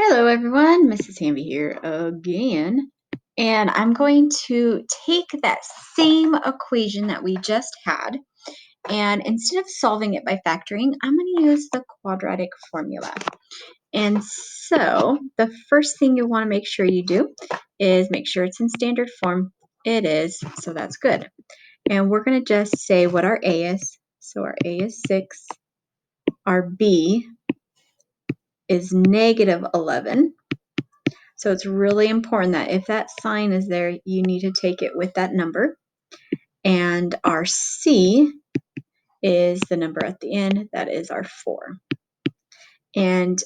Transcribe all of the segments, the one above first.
Hello everyone, Mrs. Hamby here again, and I'm going to take that same equation that we just had, and instead of solving it by factoring, I'm going to use the quadratic formula. And so the first thing you want to make sure you do is make sure it's in standard form. It is, so that's good. And we're going to just say what our A is. So our A is 6, our B is negative 11. So it's really important that if that sign is there, you need to take it with that number. And our C is the number at the end, that is our 4. And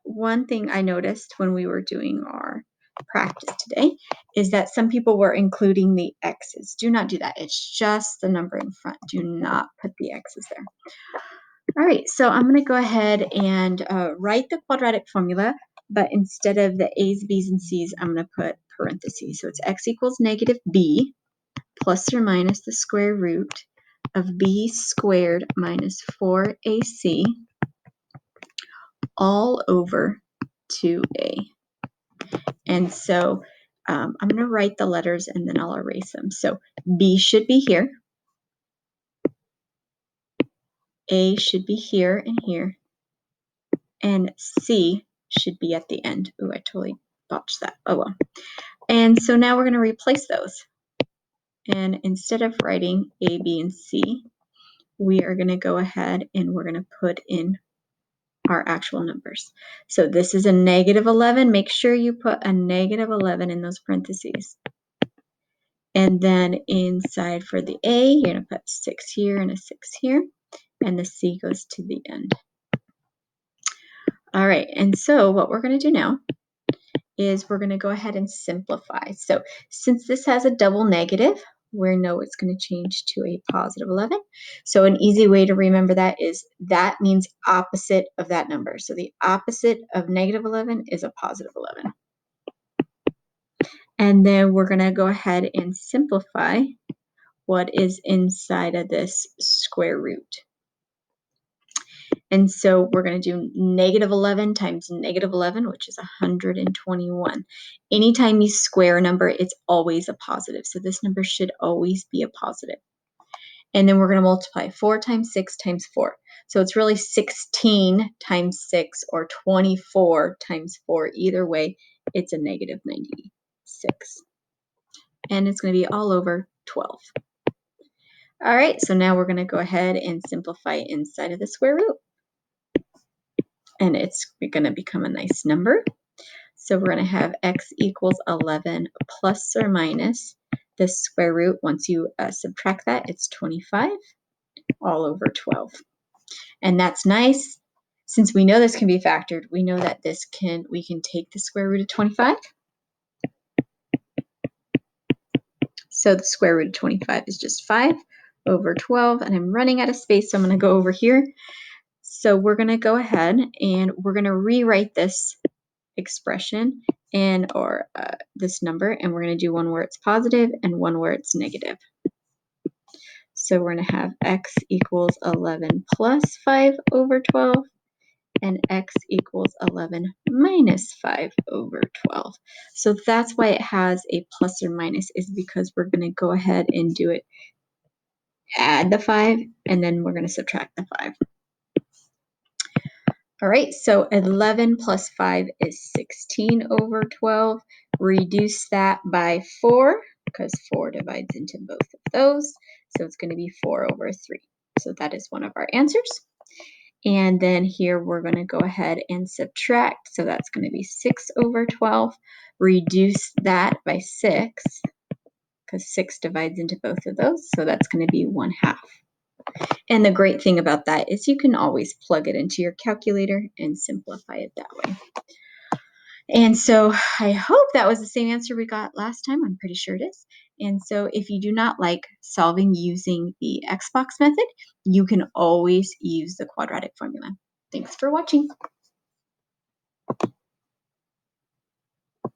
one thing I noticed when we were doing our practice today is that some people were including the X's. Do not do that. It's just the number in front. Do not put the X's there. All right, so I'm going to go ahead and write the quadratic formula, but instead of the A's, B's, and C's, I'm going to put parentheses. So it's x equals negative b plus or minus the square root of b squared minus 4ac all over 2a. And so I'm going to write the letters and then I'll erase them. So b should be here. A should be here and here. And C should be at the end. Ooh, I totally botched that. Oh well. And so now we're going to replace those. And instead of writing A, B, and C, we are going to go ahead and we're going to put in our actual numbers. So this is a negative 11. Make sure you put a negative 11 in those parentheses. And then inside for the A, you're going to put 6 here and a 6 here. And the C goes to the end. All right, and so what we're going to do now is we're going to go ahead and simplify. So since this has a double negative, we know it's going to change to a positive 11. So an easy way to remember that is that means opposite of that number. So the opposite of negative 11 is a positive 11. And then we're going to go ahead and simplify what is inside of this square root. And so we're going to do negative 11 times negative 11, which is 121. Anytime you square a number, it's always a positive. So this number should always be a positive. And then we're going to multiply 4 times 6 times 4. So it's really 16 times 6 or 24 times 4. Either way, it's a negative 96. And it's going to be all over 12. All right, so now we're going to go ahead and simplify inside of the square root. And it's going to become a nice number. So we're going to have x equals 11 plus or minus the square root. Once you subtract that, it's 25 all over 12. And that's nice. Since we know this can be factored, we know that we can take the square root of 25. So the square root of 25 is just 5 over 12. And I'm running out of space, so I'm going to go over here. So we're going to go ahead and we're going to rewrite this expression or this number, and we're going to do one where it's positive and one where it's negative. So we're going to have x equals 11 plus 5 over 12 and x equals 11 minus 5 over 12. So that's why it has a plus or minus, is because we're going to go ahead and do it, add the 5, and then we're going to subtract the 5. All right, so 11 plus 5 is 16 over 12. Reduce that by 4, because 4 divides into both of those. So it's going to be 4 over 3. So that is one of our answers. And then here we're going to go ahead and subtract. So that's going to be 6 over 12. Reduce that by 6, because 6 divides into both of those. So that's going to be 1/2. And the great thing about that is you can always plug it into your calculator and simplify it that way. And so I hope that was the same answer we got last time. I'm pretty sure it is. And so if you do not like solving using the Xbox method, you can always use the quadratic formula. Thanks for watching.